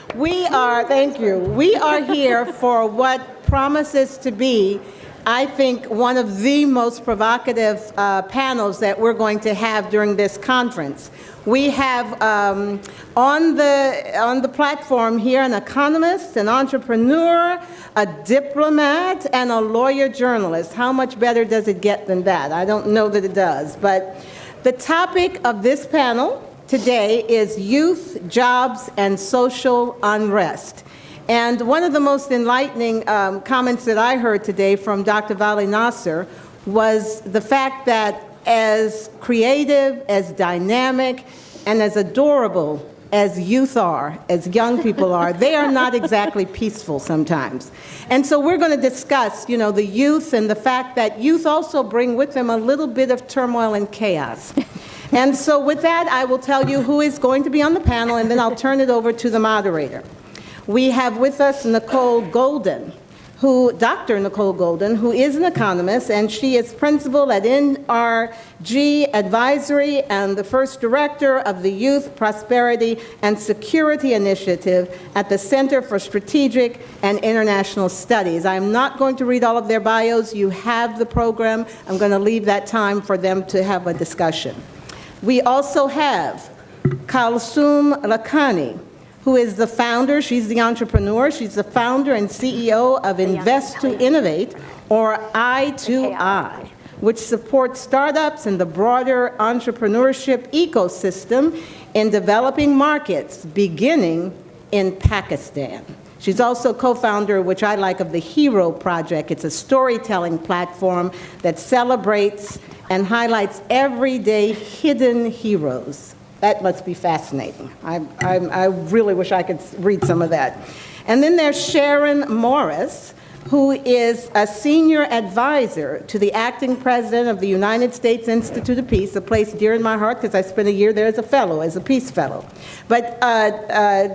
Thank you. We are here for what promises to be, I think, one of the most provocative panels that we're going to have during this conference. We have on the platform here an economist, an entrepreneur, a diplomat, and a lawyer journalist. How much better does it get than that? I don't know that it does. But the topic of this panel today is youth, jobs, and social unrest. And one of the most enlightening comments that I heard today from Dr. Vali Nasser was the fact that as creative, as dynamic, and as adorable as youth are, as young people are, they are not exactly peaceful sometimes. And so we're going to discuss, you know, the youth and the fact that youth also bring with them a little bit of turmoil and chaos. And so with that, I will tell you who is going to be on the panel, and then I'll turn it over to the moderator. We have with us Nicole Goldin, Dr. Nicole Goldin, who is an economist, and she is principal at NRG Advisory and the first director of the Youth Prosperity and Security Initiative at the Center for Strategic and International Studies. I'm not going to read all of their bios. You have the program. I'm going to leave that time for them to have a discussion. We also have Kalsoom Lakhani, who is the founder, she's the entrepreneur, she's the founder and CEO of Invest to Innovate, or I2I, which supports startups and the broader entrepreneurship ecosystem in developing markets, beginning in Pakistan. She's also co-founder, which I like, of the Hero Project. It's a storytelling platform that celebrates and highlights everyday hidden heroes. That must be fascinating. I really wish I could read some of that. And then there's Sharon Morris, who is a senior advisor to the acting president of the United States Institute of Peace, a place dear in my heart because I spent a year there as a fellow, as a peace fellow. But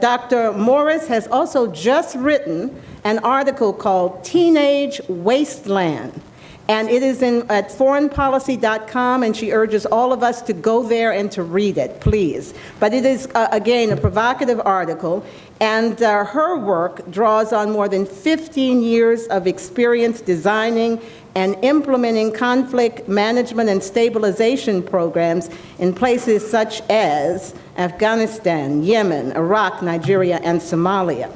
Dr. Morris has also just written an article called Teenage Wasteland. And it is at foreignpolicy.com, and she urges all of us to go there and to read it, please. But it is, again, a provocative article, and her work draws on more than 15 years of experience designing and implementing conflict management and stabilization programs in places such as Afghanistan, Yemen, Iraq, Nigeria, and Somalia.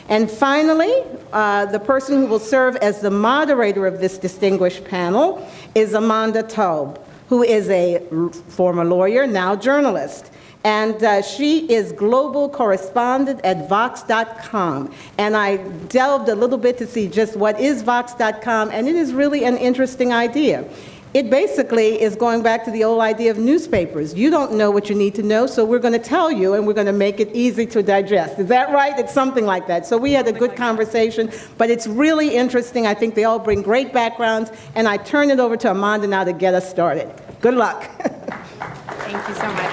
And finally, the person who will serve as the moderator of this distinguished panel is Amanda Taub, who is a former lawyer, now journalist. And she is global correspondent at Vox.com. And I delved a little bit to see just what is Vox.com, and it is really an interesting idea. It basically is going back to the old idea of newspapers. You don't know what you need to know, so we're going to tell you, and we're going to make it easy to digest. Is that right? It's something like that. So we had a good conversation, but it's really interesting. I think they all bring great backgrounds, and I turn it over to Amanda now to get us started. Good luck. Thank you so much.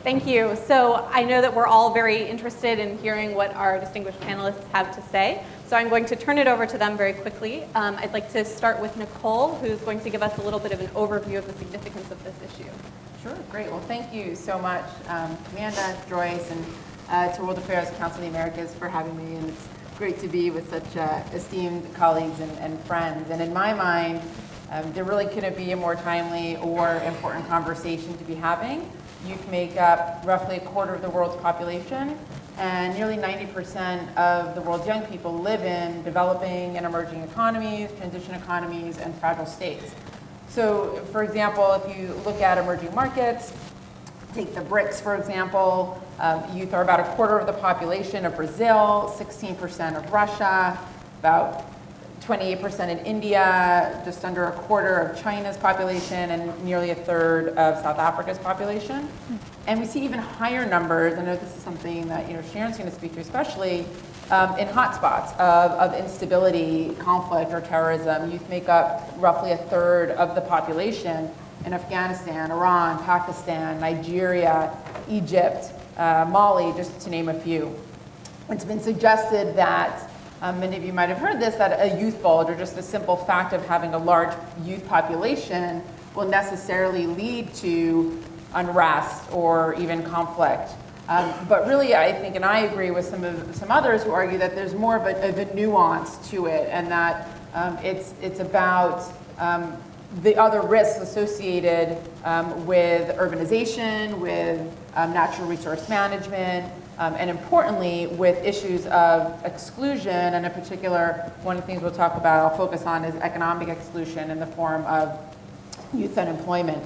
Thank you. So I know that we're all very interested in hearing what our distinguished panelists have to say. So I'm going to turn it over to them very quickly. I'd like to start with Nicole, who's going to give us a little bit of an overview of the significance of this issue. Sure, great. Well, thank you so much, Amanda, Joyce, and to World Affairs Council of the Americas for having me. And it's great to be with such esteemed colleagues and friends. And in my mind, there really couldn't be a more timely or important conversation to be having. Youth make up roughly a quarter of the world's population, and nearly 90% of the world's young people live in developing and emerging economies, transition economies, and fragile states. So, for example, if you look at emerging markets, take the BRICS, for example, youth are about a quarter of the population of Brazil, 16% of Russia, about 28% in India, just under a quarter of China's population, and nearly a third of South Africa's population. And we see even higher numbers. I know this is something that Sharon's going to speak to, especially in hotspots of instability, conflict, or terrorism. Youth make up roughly a third of the population in Afghanistan, Iran, Pakistan, Nigeria, Egypt, Mali, just to name a few. It's been suggested that many of you might have heard this, that a youth bulge, or just the simple fact of having a large youth population, will necessarily lead to unrest or even conflict. But really, I think, and I agree with some others who argue that there's more of a nuance to it, and that it's about the other risks associated with urbanization, with natural resource management, and importantly, with issues of exclusion, and in particular, one of the things we'll talk about, I'll focus on, is economic exclusion in the form of youth unemployment.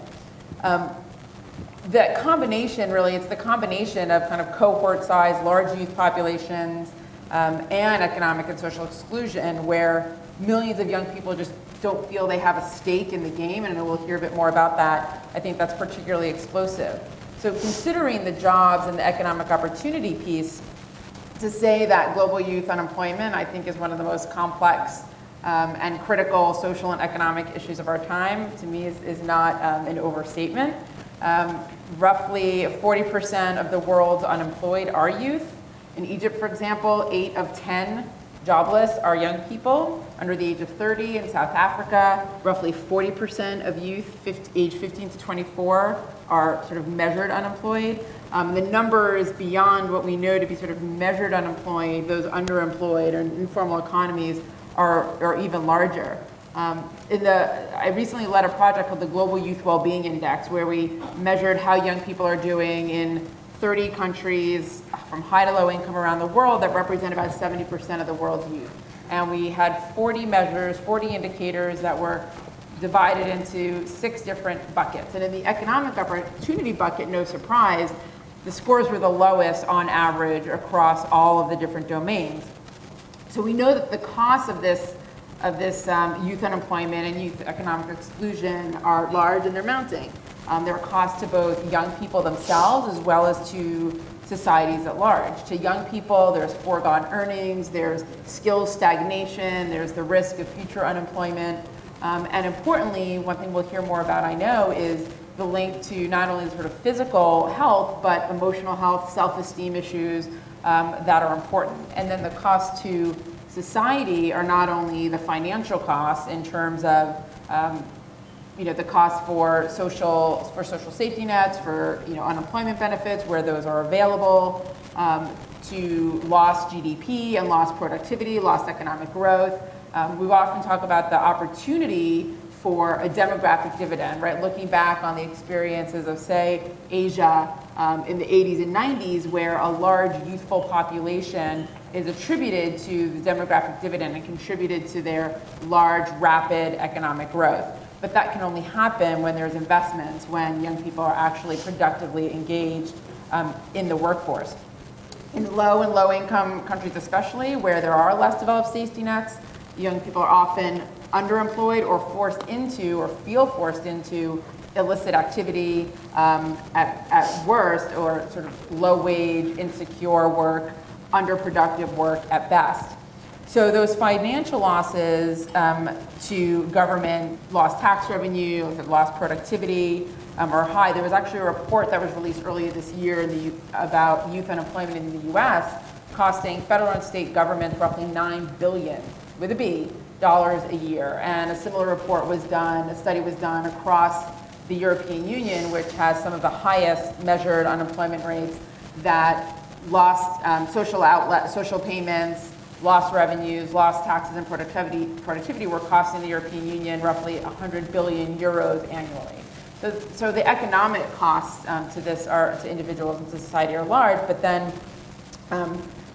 That combination, really, it's the combination of kind of cohort size, large youth populations, and economic and social exclusion, where millions of young people just don't feel they have a stake in the game, and we'll hear a bit more about that. I think that's particularly explosive. So considering the jobs and the economic opportunity piece, to say that global youth unemployment, I think, is one of the most complex and critical social and economic issues of our time, to me is not an overstatement. Roughly 40% of the world's unemployed are youth. In Egypt, for example, 8 of 10 jobless are young people under the age of 30. In South Africa, roughly 40% of youth age 15 to 24 are sort of measured unemployed. The numbers beyond what we know to be sort of measured unemployed, those underemployed or informal economies, are even larger. I recently led a project called the Global Youth Wellbeing Index, where we measured how young people are doing in 30 countries from high to low income around the world that represent about 70% of the world's youth. And we had 40 measures, 40 indicators that were divided into 6 different buckets. And in the economic opportunity bucket, no surprise, the scores were the lowest on average across all of the different domains. So we know that the costs of this youth unemployment and youth economic exclusion are large, and they're mounting. There are costs to both young people themselves as well as to societies at large. To young people, there's foregone earnings, there's skills stagnation, there's the risk of future unemployment. And importantly, one thing we'll hear more about, I know, is the link to not only sort of physical health, but emotional health, self-esteem issues that are important. And then the cost to society are not only the financial costs in terms of the cost for social safety nets, for unemployment benefits where those are available, to lost GDP and lost productivity, lost economic growth. We've often talked about the opportunity for a demographic dividend, right? Looking back on the experiences of, say, Asia in the 80s and 90s, where a large youthful population is attributed to the demographic dividend and contributed to their large, rapid economic growth. But that can only happen when there's investments, when young people are actually productively engaged in the workforce. In low and low income countries especially, where there are less developed safety nets, young people are often underemployed or forced into, or feel forced into, illicit activity at worst, or sort of low wage, insecure work, underproductive work at best. So those financial losses to government, lost tax revenue, lost productivity are high. There was actually a report that was released earlier this year about youth unemployment in the US, costing federal and state governments roughly $9 billion, with a B, dollars a year. And a similar report was done, a study was done across the European Union, which has some of the highest measured unemployment rates, that lost social payments, lost revenues, lost taxes, and productivity were costing the European Union roughly 100 billion euros annually. So the economic costs to this to individuals and to society are large, but then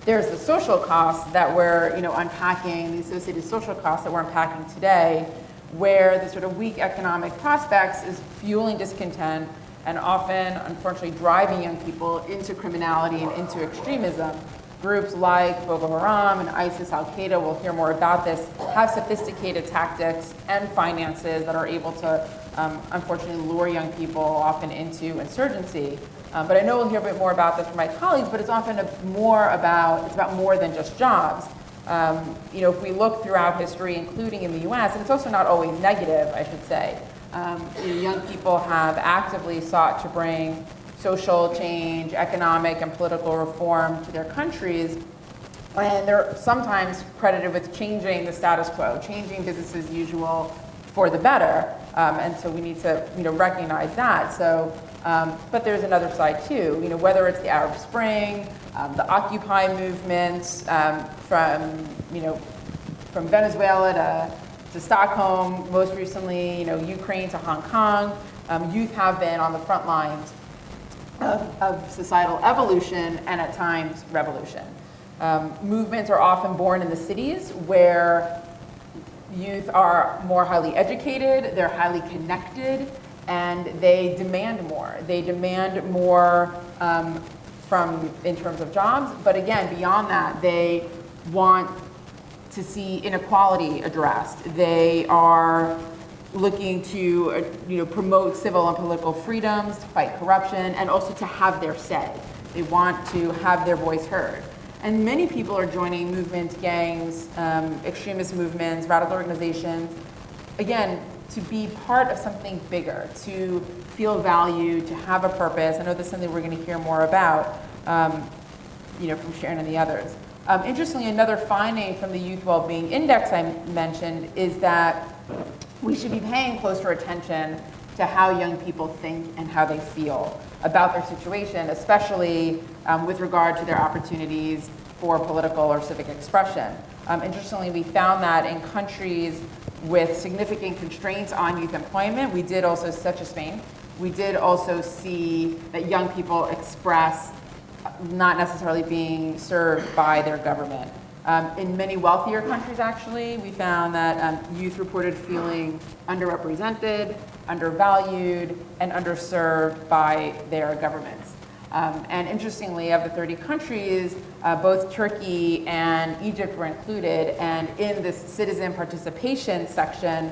there's the social costs that we're unpacking, the associated social costs that we're unpacking today, where the sort of weak economic prospects is fueling discontent and often, unfortunately, driving young people into criminality and into extremism. Groups like Boko Haram and ISIS, Al-Qaeda, we'll hear more about this, have sophisticated tactics and finances that are able to, unfortunately, lure young people often into insurgency. But I know we'll hear a bit more about this from my colleagues, but it's often it's about more than just jobs. If we look throughout history, including in the US, and it's also not always negative, I should say, young people have actively sought to bring social change, economic and political reform to their countries, and they're sometimes credited with changing the status quo, changing business as usual for the better, and so we need to recognize that. So But there's another side too, whether it's the Arab Spring, the Occupy movements, from Venezuela to Stockholm, most recently, Ukraine to Hong Kong. Youth have been on the front lines of societal evolution and at times revolution. Movements are often born in the cities where youth are more highly educated, they're highly connected, and they demand more. They demand more in terms of jobs, but again, beyond that, they want to see inequality addressed. They are looking to promote civil and political freedoms, to fight corruption, and also to have their say. They want to have their voice heard. And many people are joining movements, gangs, extremist movements, radical organizations, again, to be part of something bigger, to feel valued, to have a purpose. I know this is something we're going to hear more about, from Sharon and the others. Interestingly, another finding from the Youth Wellbeing Index I mentioned is that we should be paying closer attention to how young people think and how they feel about their situation, especially with regard to their opportunities for political or civic expression. Interestingly, we found that in countries with significant constraints on youth employment, we did also, such as Spain, we did also see that young people express not necessarily being served by their government. In many wealthier countries, actually, we found that youth reported feeling underrepresented, undervalued, and underserved by their governments. And interestingly, of the 30 countries, both Turkey and Egypt were included, and in this citizen participation section,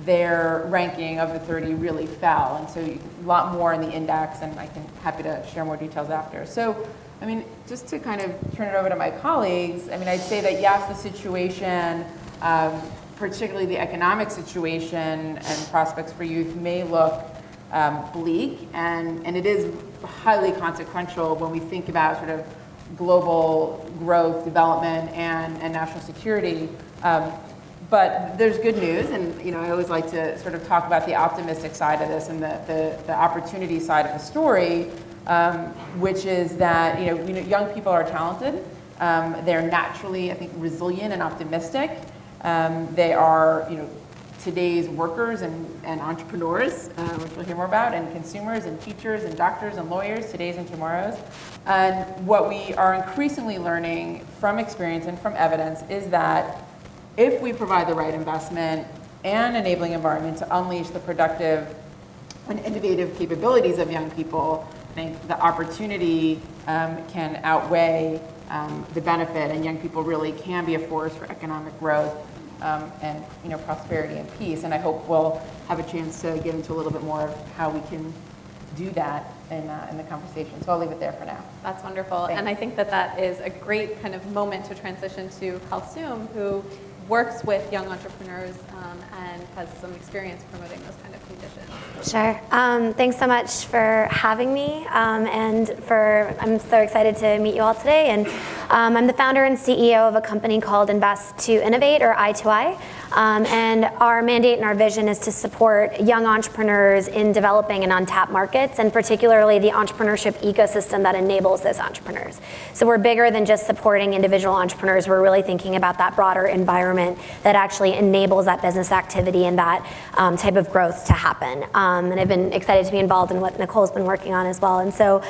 their ranking of the 30 really fell. And so a lot more in the index, and I'm happy to share more details after. So, just to kind of turn it over to my colleagues, I'd say that yes, the situation, particularly the economic situation and prospects for youth may look bleak, and it is highly consequential when we think about sort of global growth, development, and national security. But there's good news, and I always like to sort of talk about the optimistic side of this and the opportunity side of the story, which is that young people are talented. They're naturally, I think, resilient and optimistic. They are today's workers and entrepreneurs, which we'll hear more about, and consumers and teachers and doctors and lawyers, today's and tomorrow's. And what we are increasingly learning from experience and from evidence is that if we provide the right investment and enabling environment to unleash the productive and innovative capabilities of young people, I think the opportunity can outweigh the benefit, and young people really can be a force for economic growth and prosperity and peace. And I hope we'll have a chance to get into a little bit more of how we can do that in the conversation. So I'll leave it there for now. That's wonderful. Thanks. And I think that is a great kind of moment to transition to Kalsoom, who works with young entrepreneurs and has some experience promoting those kind of conditions. Sure. Thanks so much for having me, and I'm so excited to meet you all today. And I'm the founder and CEO of a company called Invest to Innovate, or I2I. And our mandate and our vision is to support young entrepreneurs in developing and untapped markets, and particularly the entrepreneurship ecosystem that enables those entrepreneurs. So we're bigger than just supporting individual entrepreneurs. We're really thinking about that broader environment that actually enables that business activity and that type of growth to happen. And I've been excited to be involved in what Nicole's been working on as well. And so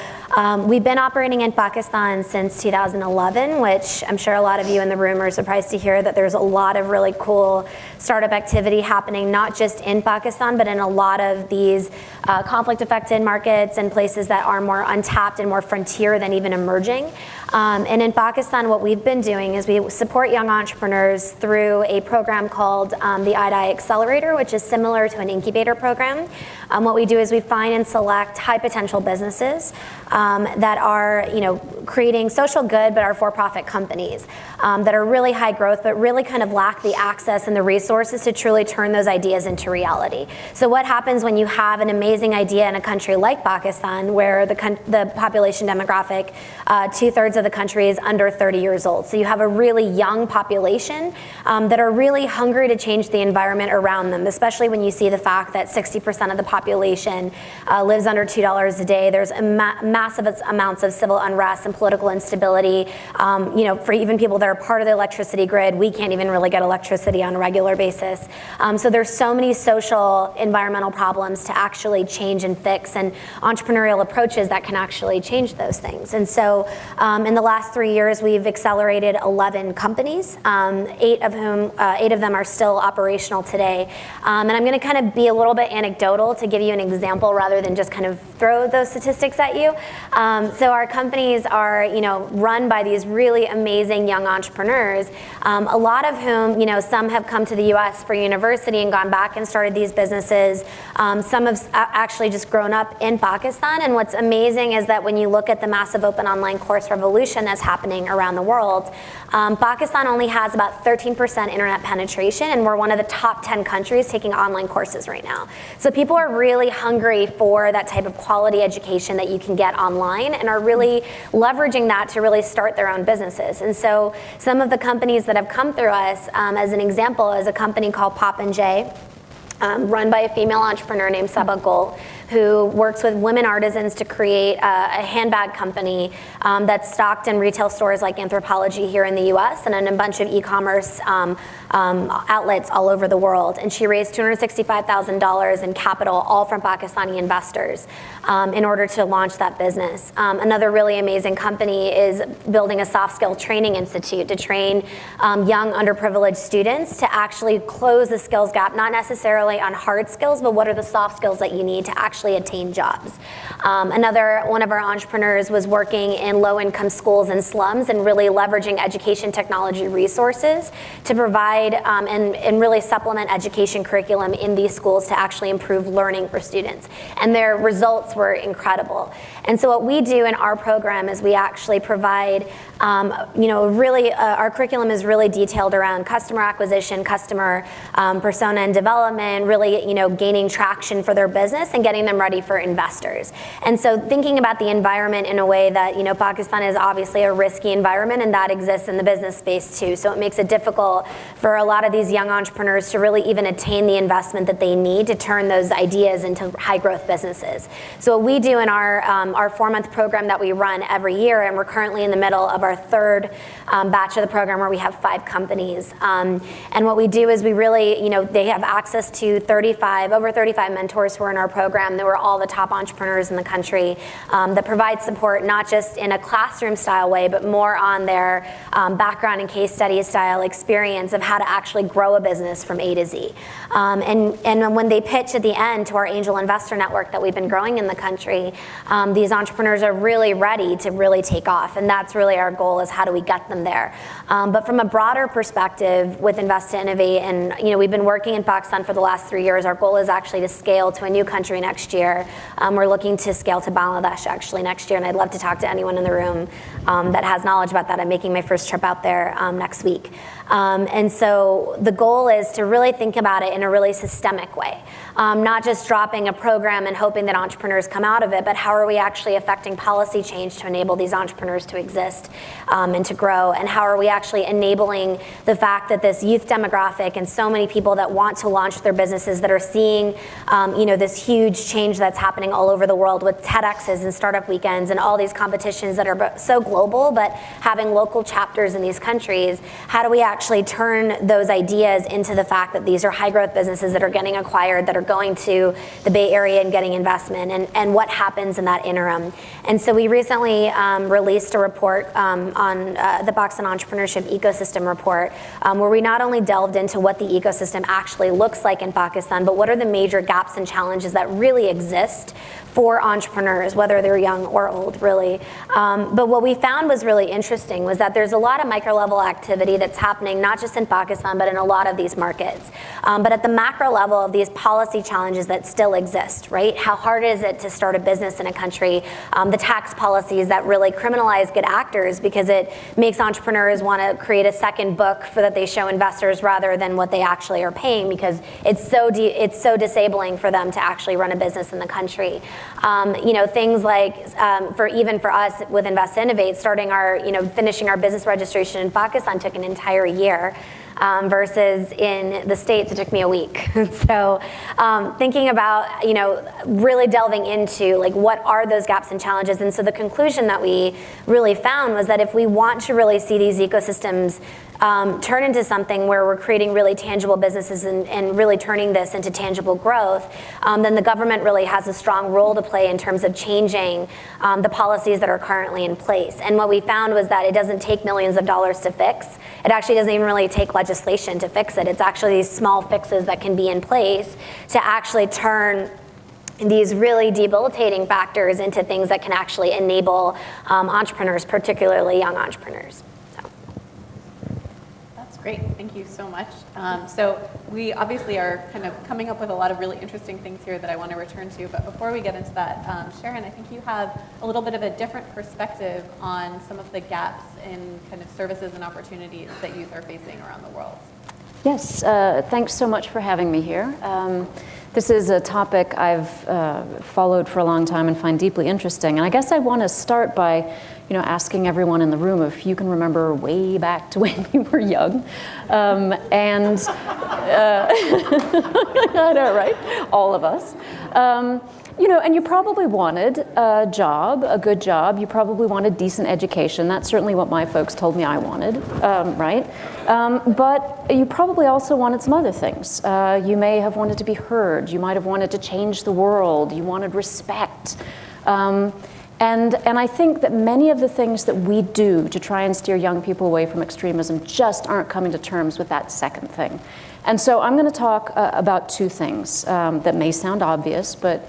we've been operating in Pakistan since 2011, which I'm sure a lot of you in the room are surprised to hear that there's a lot of really cool startup activity happening, not just in Pakistan, but in a lot of these conflict-affected markets and places that are more untapped and more frontier than even emerging. And in Pakistan, what we've been doing is we support young entrepreneurs through a program called the I2I Accelerator, which is similar to an incubator program. What we do is we find and select high potential businesses that are, creating social good, but are for-profit companies that are really high growth, but really kind of lack the access and the resources to truly turn those ideas into reality. So what happens when you have an amazing idea in a country like Pakistan, where the population demographic, 2/3 of the country is under 30 years old. So you have a really young population that are really hungry to change the environment around them, especially when you see the fact that 60% of the population lives under $2 a day. There's massive amounts of civil unrest and political instability. For even people that are part of the electricity grid, we can't even really get electricity on a regular basis. So there's so many social, environmental problems to actually change and fix, and entrepreneurial approaches that can actually change those things. And so in the last 3 years, we've accelerated 11 companies, 8 of them are still operational today. And I'm going to kind of be a little bit anecdotal to give you an example rather than just kind of throw those statistics at you. So our companies are, run by these really amazing young entrepreneurs, a lot of whom, some have come to the U.S. for university and gone back and started these businesses. Some have actually just grown up in Pakistan. And what's amazing is that when you look at the massive open online course revolution that's happening around the world, Pakistan only has about 13% internet penetration, and we're one of the top 10 countries taking online courses right now. So people are really hungry for that type of quality education that you can get online and are really leveraging that to really start their own businesses. And so some of the companies that have come through us, as an example, is a company called Pop & J, run by a female entrepreneur named Sabah Gul, who works with women artisans to create a handbag company that's stocked in retail stores like Anthropologie here in the US and in a bunch of e-commerce outlets all over the world. And she raised $265,000 in capital, all from Pakistani investors, in order to launch that business. Another really amazing company is building a soft skill training institute to train young underprivileged students to actually close the skills gap, not necessarily on hard skills, but what are the soft skills that you need to actually attain jobs. Another one of our entrepreneurs was working in low-income schools and slums and really leveraging education technology resources to provide and really supplement education curriculum in these schools to actually improve learning for students. And their results were incredible. And so what we do in our program is we actually provide, our curriculum is really detailed around customer acquisition, customer persona and development, really, gaining traction for their business and getting them ready for investors. And so thinking about the environment in a way that, Pakistan is obviously a risky environment, and that exists in the business space too. So it makes it difficult for a lot of these young entrepreneurs to really even attain the investment that they need to turn those ideas into high growth businesses. So what we do in our 4-month program that we run every year, and we're currently in the middle of our 3rd batch of the program where we have 5 companies. And what we do is we really, they have access to over 35 mentors who are in our program. They were all the top entrepreneurs in the country that provide support, not just in a classroom style way, but more on their background and case study style experience of how to actually grow a business from A to Z. And when they pitch at the end to our angel investor network that we've been growing in the country, these entrepreneurs are really ready to really take off. And that's really our goal, is how do we get them there. But from a broader perspective with Invest to Innovate, and we've been working in Pakistan for the last 3 years. Our goal is actually to scale to a new country next year. We're looking to scale to Bangladesh actually next year, and I'd love to talk to anyone in the room that has knowledge about that. I'm making my first trip out there next week. And so the goal is to really think about it in a really systemic way, not just dropping a program and hoping that entrepreneurs come out of it, but how are we actually affecting policy change to enable these entrepreneurs to exist and to grow, and how are we actually enabling the fact that this youth demographic and so many people that want to launch their businesses that are seeing this huge change that's happening all over the world with TEDx's and startup weekends and all these competitions that are so global, but having local chapters in these countries, how do we actually turn those ideas into the fact that these are high growth businesses that are getting acquired, that are going to the Bay Area and getting investment, and what happens in that interim. And so we recently released a report on the Pakistan Entrepreneurship Ecosystem Report, where we not only delved into what the ecosystem actually looks like in Pakistan, but what are the major gaps and challenges that really exist for entrepreneurs, whether they're young or old, really. But what we found was really interesting was that there's a lot of micro-level activity that's happening, not just in Pakistan, but in a lot of these markets. But at the macro level of these policy challenges that still exist, right? How hard is it to start a business in a country? The tax policies that really criminalize good actors because it makes entrepreneurs want to create a second book for that they show investors rather than what they actually are paying, because it's so disabling for them to actually run a business in the country. Things like, for us with Invest to Innovate, finishing our business registration in Pakistan took an entire year. versus in the States, it took me a week. So thinking about, really delving into like what are those gaps and challenges. And so the conclusion that we really found was that if we want to really see these ecosystems turn into something where we're creating really tangible businesses and really turning this into tangible growth, then the government really has a strong role to play in terms of changing the policies that are currently in place. And what we found was that it doesn't take millions of dollars to fix. It actually doesn't even really take legislation to fix it. It's actually these small fixes that can be in place to actually turn these really debilitating factors into things that can actually enable entrepreneurs, particularly young entrepreneurs. Great, thank you so much. So we obviously are kind of coming up with a lot of really interesting things here that I want to return to, but before we get into that, Sharon, I think you have a little bit of a different perspective on some of the gaps in kind of services and opportunities that youth are facing around the world. Yes, thanks so much for having me here. This is a topic I've followed for a long time and find deeply interesting, and I guess I want to start by asking everyone in the room if you can remember way back to when you were young. I know, right? All of us. And you probably wanted a job, a good job. You probably wanted decent education. That's certainly what my folks told me I wanted, right? But you probably also wanted some other things. You may have wanted to be heard. You might have wanted to change the world. You wanted respect. And I think that many of the things that we do to try and steer young people away from extremism just aren't coming to terms with that second thing. And so I'm going to talk about two things that may sound obvious, but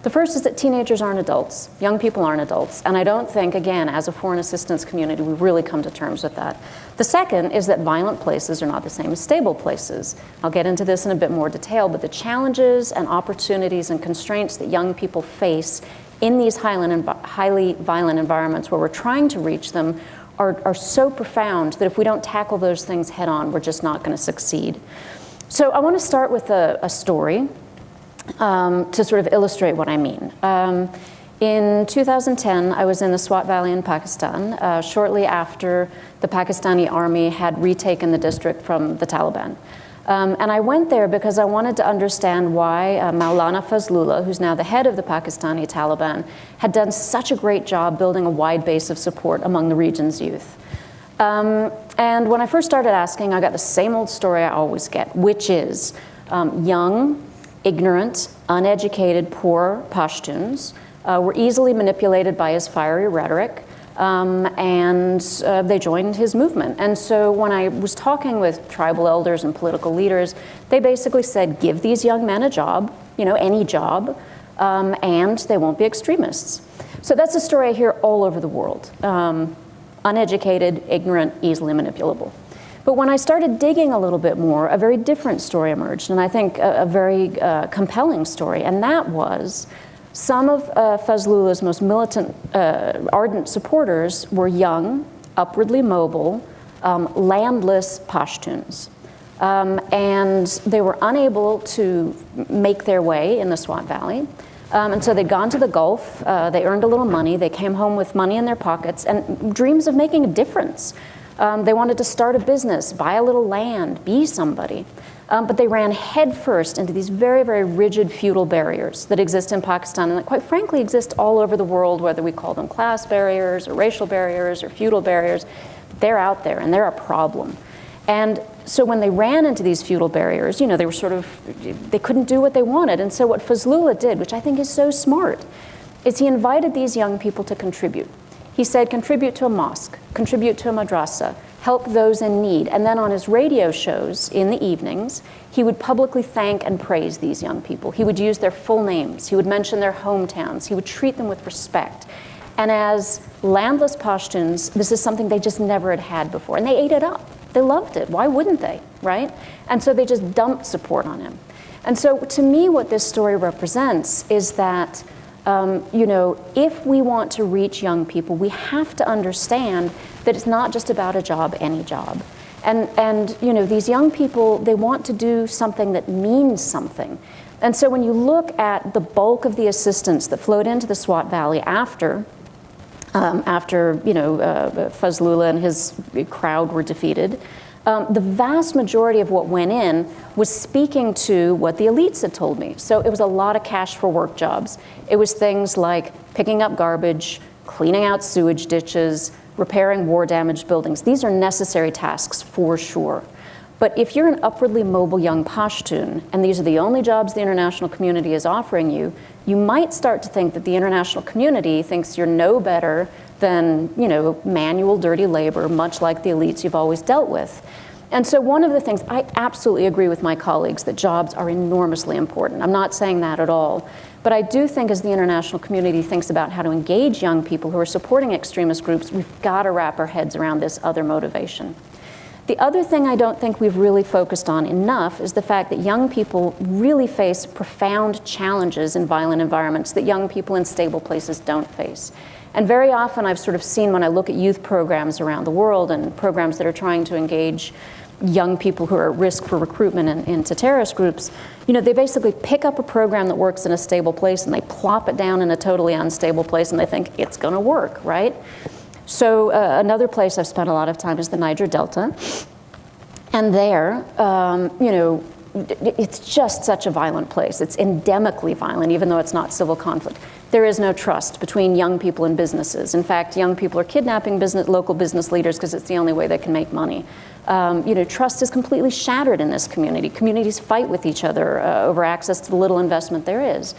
the first is that teenagers aren't adults. Young people aren't adults. And I don't think, again, as a foreign assistance community, we've really come to terms with that. The second is that violent places are not the same as stable places. I'll get into this in a bit more detail, but the challenges and opportunities and constraints that young people face in these highly violent environments where we're trying to reach them are so profound that if we don't tackle those things head on, we're just not going to succeed. So I want to start with a story to sort of illustrate what I mean. In 2010, I was in the Swat Valley in Pakistan, shortly after the Pakistani army had retaken the district from the Taliban. And I went there because I wanted to understand why Maulana Fazlullah, who's now the head of the Pakistani Taliban, had done such a great job building a wide base of support among the region's youth. And when I first started asking, I got the same old story I always get, which is young, ignorant, uneducated, poor Pashtuns were easily manipulated by his fiery rhetoric. And they joined his movement. And so when I was talking with tribal elders and political leaders, they basically said, give these young men a job, any job, and they won't be extremists. So that's a story I hear all over the world. Uneducated, ignorant, easily manipulable. But when I started digging a little bit more, a very different story emerged, and I think a very compelling story, and that was some of Fazlullah's most militant, ardent supporters were young, upwardly mobile, landless Pashtuns. And they were unable to make their way in the Swat Valley. And so they'd gone to the Gulf, they earned a little money, they came home with money in their pockets and dreams of making a difference. They wanted to start a business, buy a little land, be somebody. But they ran headfirst into these very, very rigid feudal barriers that exist in Pakistan and that quite frankly exist all over the world, whether we call them class barriers or racial barriers or feudal barriers. They're out there and they're a problem. And so when they ran into these feudal barriers, they were they couldn't do what they wanted. And so what Fazlullah did, which I think is so smart, is he invited these young people to contribute. He said, contribute to a mosque, contribute to a madrasa, help those in need. And then on his radio shows in the evenings, he would publicly thank and praise these young people. He would use their full names. He would mention their hometowns. He would treat them with respect. And as landless Pashtuns, this is something they just never had before. And they ate it up. They loved it. Why wouldn't they, right? And so they just dumped support on him. And so to me, what this story represents is that if we want to reach young people, we have to understand that it's not just about a job, any job. And these young people, they want to do something that means something. And so when you look at the bulk of the assistance that flowed into the Swat Valley after Fazlullah and his crowd were defeated, the vast majority of what went in was speaking to what the elites had told me. So it was a lot of cash for work jobs. It was things like picking up garbage, cleaning out sewage ditches, repairing war-damaged buildings. These are necessary tasks for sure. But if you're an upwardly mobile young Pashtun, and these are the only jobs the international community is offering you, you might start to think that the international community thinks you're no better than, manual, dirty labor, much like the elites you've always dealt with. And so one of the things, I absolutely agree with my colleagues that jobs are enormously important. I'm not saying that at all. But I do think as the international community thinks about how to engage young people who are supporting extremist groups, we've got to wrap our heads around this other motivation. The other thing I don't think we've really focused on enough is the fact that young people really face profound challenges in violent environments that young people in stable places don't face. And very often I've sort of seen when I look at youth programs around the world and programs that are trying to engage young people who are at risk for recruitment into terrorist groups, they basically pick up a program that works in a stable place and they plop it down in a totally unstable place and they think it's going to work, right? So another place I've spent a lot of time is the Niger Delta. And there, it's just such a violent place. It's endemically violent, even though it's not civil conflict. There is no trust between young people and businesses. In fact, young people are kidnapping local business leaders because it's the only way they can make money. Trust is completely shattered in this community. Communities fight with each other over access to the little investment there is.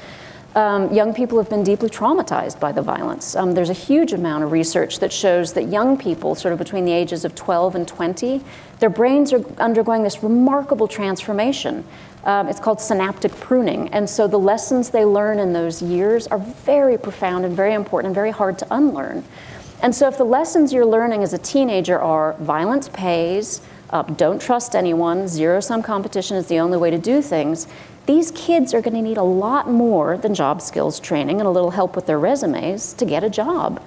Young people have been deeply traumatized by the violence. There's a huge amount of research that shows that young people, sort of between the ages of 12 and 20, their brains are undergoing this remarkable transformation. It's called synaptic pruning. And so the lessons they learn in those years are very profound and very important and very hard to unlearn. And so if the lessons you're learning as a teenager are violence pays, don't trust anyone, zero-sum competition is the only way to do things, these kids are going to need a lot more than job skills training and a little help with their resumes to get a job.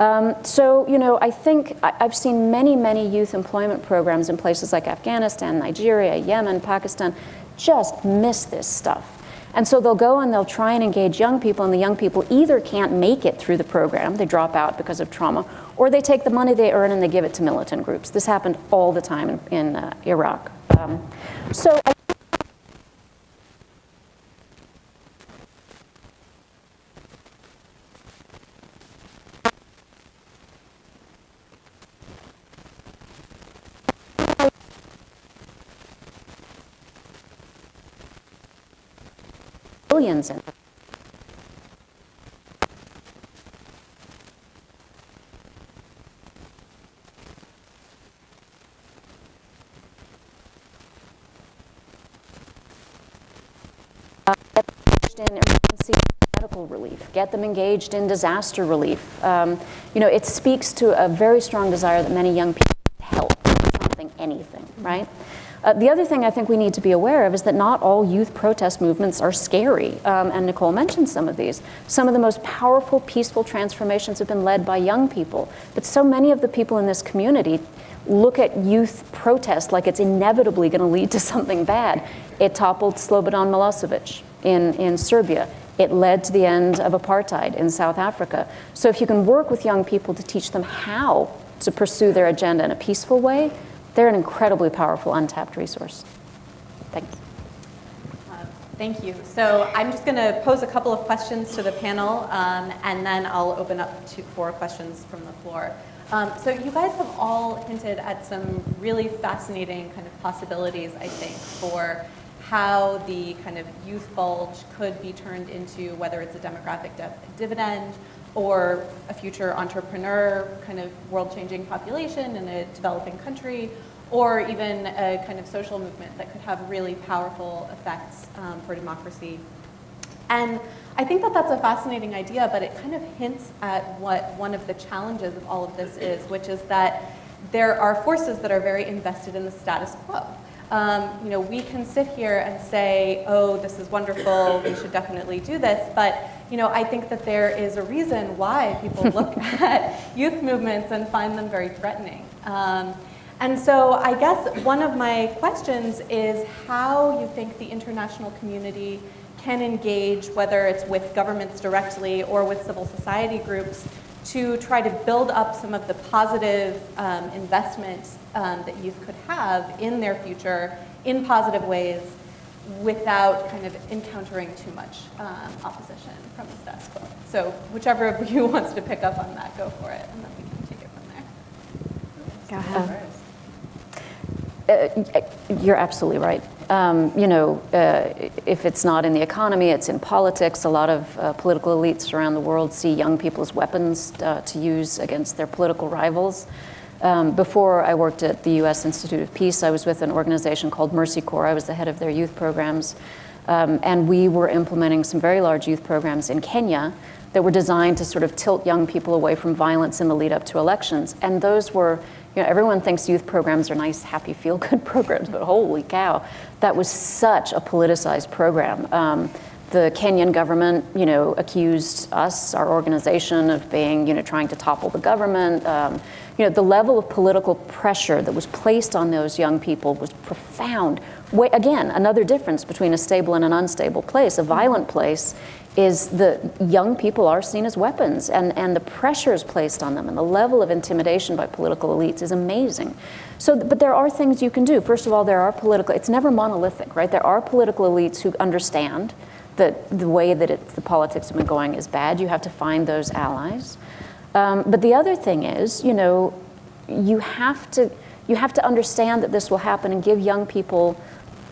I think I've seen many, many youth employment programs in places like Afghanistan, Nigeria, Yemen, Pakistan, just miss this stuff. And so they'll go and they'll try and engage young people, and the young people either can't make it through the program, they drop out because of trauma, or they take the money they earn and they give it to militant groups. This happened all the time in Iraq. Billions in. In emergency medical relief, get them engaged in disaster relief. It speaks to a very strong desire that many young people help something, anything, right? The other thing I think we need to be aware of is that not all youth protest movements are scary, and Nicole mentioned some of these. Some of the most powerful, peaceful transformations have been led by young people, but so many of the people in this community look at youth protest like it's inevitably going to lead to something bad. It toppled Slobodan Milosevic in Serbia. It led to the end of apartheid in South Africa. So if you can work with young people to teach them how to pursue their agenda in a peaceful way, they're an incredibly powerful, untapped resource. Thanks. Thank you. So I'm just going to pose a couple of questions to the panel, and then I'll open up for questions from the floor. So you guys have all hinted at some really fascinating kind of possibilities, I think, for how the kind of youth bulge could be turned into, whether it's a demographic dividend or a future entrepreneur, kind of world-changing population in a developing country, or even a kind of social movement that could have really powerful effects for democracy. And I think that that's a fascinating idea, but it kind of hints at what one of the challenges of all of this is, which is that there are forces that are very invested in the status quo. We can sit here and say, oh, this is wonderful, we should definitely do this, but I think that there is a reason why people look at youth movements and find them very threatening. And so I guess one of my questions is how you think the international community can engage, whether it's with governments directly or with civil society groups, to try to build up some of the positive investments that youth could have in their future in positive ways without kind of encountering too much opposition from the status quo. So whichever of you wants to pick up on that, go for it, and then we can take it from there. Go ahead. You're absolutely right. If it's not in the economy, it's in politics. A lot of political elites around the world see young people as weapons to use against their political rivals. Before I worked at the U.S. Institute of Peace, I was with an organization called Mercy Corps. I was the head of their youth programs. And we were implementing some very large youth programs in Kenya that were designed to sort of tilt young people away from violence in the lead up to elections. And those were, everyone thinks youth programs are nice, happy, feel-good programs, but holy cow, that was such a politicized program. The Kenyan government, accused us, our organization, of being, trying to topple the government. The level of political pressure that was placed on those young people was profound. Again, another difference between a stable and an unstable place. A violent place is the young people are seen as weapons, and the pressures placed on them and the level of intimidation by political elites is amazing. So, but there are things you can do. First of all, it's never monolithic, right? There are political elites who understand that the way that the politics have been going is bad. You have to find those allies. But the other thing is, you have to understand that this will happen and give young people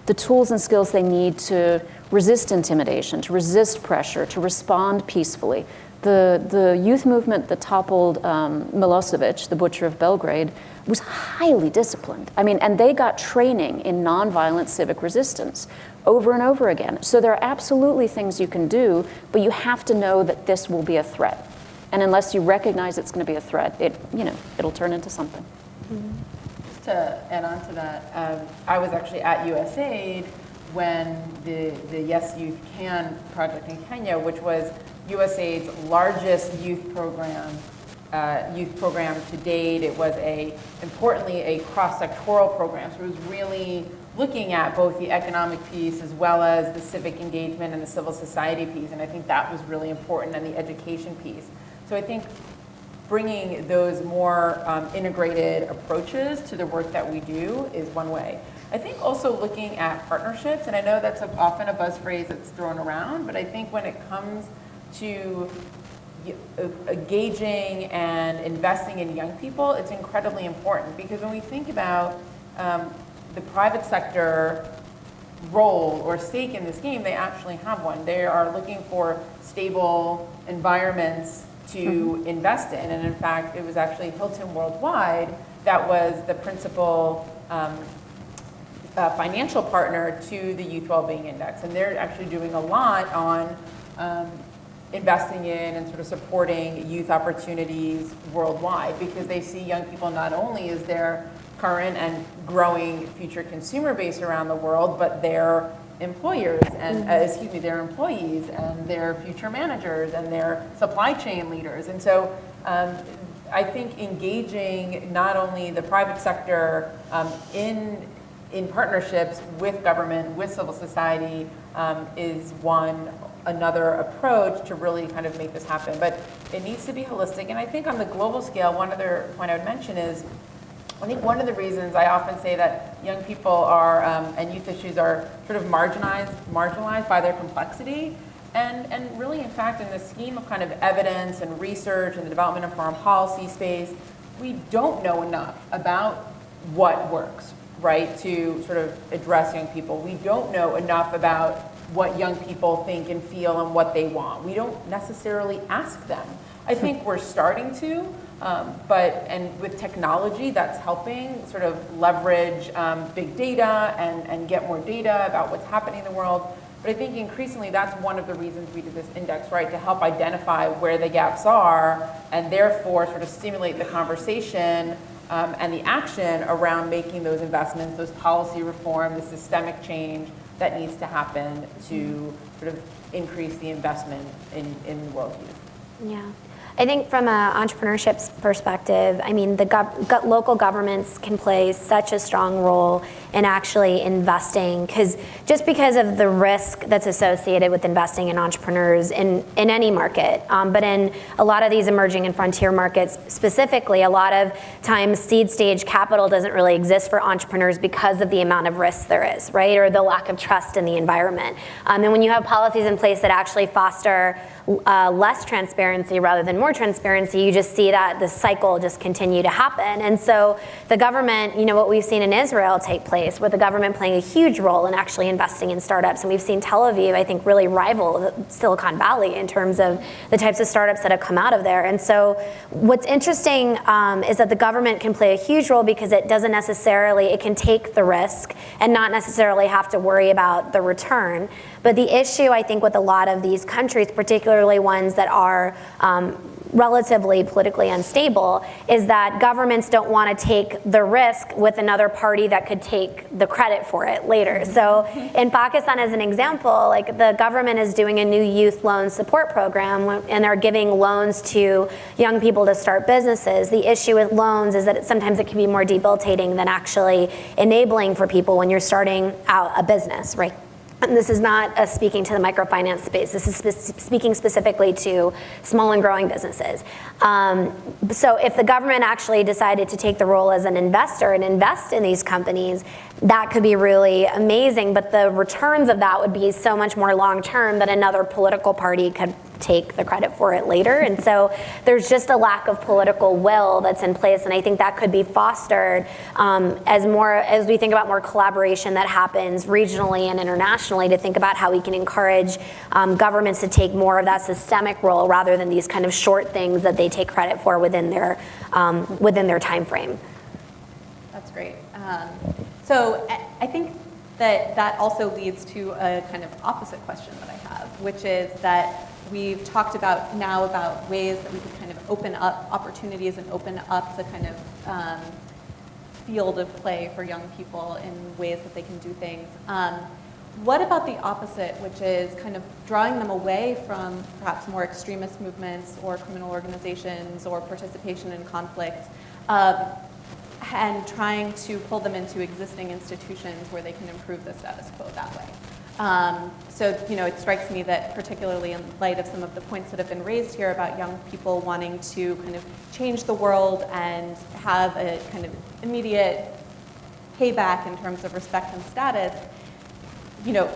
the tools and skills they need to resist intimidation, to resist pressure, to respond peacefully. The youth movement that toppled Milosevic, the butcher of Belgrade, was highly disciplined. And they got training in nonviolent civic resistance over and over again. So there are absolutely things you can do, but you have to know that this will be a threat. And unless you recognize it's going to be a threat, it'll turn into something. Just to add on to that, I was actually at USAID when the Yes Youth Can project in Kenya, which was USAID's largest youth program to date. It was importantly a cross-sectoral program. So it was really looking at both the economic piece as well as the civic engagement and the civil society piece. And I think that was really important, and the education piece. So I think bringing those more integrated approaches to the work that we do is one way. I think also looking at partnerships, and I know that's often a buzz phrase that's thrown around, but I think when it comes to engaging and investing in young people, it's incredibly important, because when we think about the private sector role or stake in this game, they actually have one. They are looking for stable environments to invest in. And in fact, it was actually Hilton Worldwide that was the principal financial partner to the Youth Wellbeing Index. And they're actually doing a lot on investing in and sort of supporting youth opportunities worldwide, because they see young people not only as their current and growing future consumer base around the world, but their employers and, their employees and their future managers and their supply chain leaders. And so I think engaging not only the private sector in partnerships with government, with civil society is another approach to really kind of make this happen. But it needs to be holistic. And I think on the global scale, one other point I would mention is, I think one of the reasons I often say that young people are, and youth issues are sort of marginalized by their complexity. And really, in fact, in the scheme of kind of evidence and research and the development of foreign policy space, we don't know enough about what works, right, to sort of address young people. We don't know enough about what young people think and feel and what they want. We don't necessarily ask them. I think we're starting to, and with technology that's helping sort of leverage big data and get more data about what's happening in the world. But I think increasingly that's one of the reasons we did this index, right, to help identify where the gaps are and therefore sort of stimulate the conversation and the action around making those investments, those policy reform, the systemic change that needs to happen to sort of increase the investment in world youth. Yeah. I think from an entrepreneurship perspective, I mean, the local governments can play such a strong role in actually investing, just because of the risk that's associated with investing in entrepreneurs in any market, but in a lot of these emerging and frontier markets specifically, a lot of times seed stage capital doesn't really exist for entrepreneurs because of the amount of risk there is, right, or the lack of trust in the environment. And when you have policies in place that actually foster less transparency rather than more transparency, you just see that the cycle just continue to happen. And so the government, what we've seen in Israel take place, with the government playing a huge role in actually investing in startups. And we've seen Tel Aviv, I think, really rival Silicon Valley in terms of the types of startups that have come out of there. And so what's interesting is that the government can play a huge role because it doesn't necessarily, it can take the risk and not necessarily have to worry about the return. But the issue, I think, with a lot of these countries, particularly ones that are relatively politically unstable, is that governments don't want to take the risk with another party that could take the credit for it later. So in Pakistan, as an example, like the government is doing a new youth loan support program, and they're giving loans to young people to start businesses. The issue with loans is that sometimes it can be more debilitating than actually enabling for people when you're starting out a business, right? And this is not speaking to the microfinance space. This is speaking specifically to small and growing businesses. So if the government actually decided to take the role as an investor and invest in these companies, that could be really amazing, but the returns of that would be so much more long-term that another political party could take the credit for it later. And so there's just a lack of political will that's in place, and I think that could be fostered as we think about more collaboration that happens regionally and internationally, to think about how we can encourage governments to take more of that systemic role rather than these kind of short things that they take credit for within their time frame. That's great. So I think that also leads to a kind of opposite question that I have, which is that we've talked about ways that we could kind of open up opportunities and open up the kind of field of play for young people in ways that they can do things. What about the opposite, which is kind of drawing them away from perhaps more extremist movements or criminal organizations or participation in conflict, and trying to pull them into existing institutions where they can improve the status quo that way? So, it strikes me that particularly in light of some of the points that have been raised here about young people wanting to kind of change the world and have a kind of immediate payback in terms of respect and status,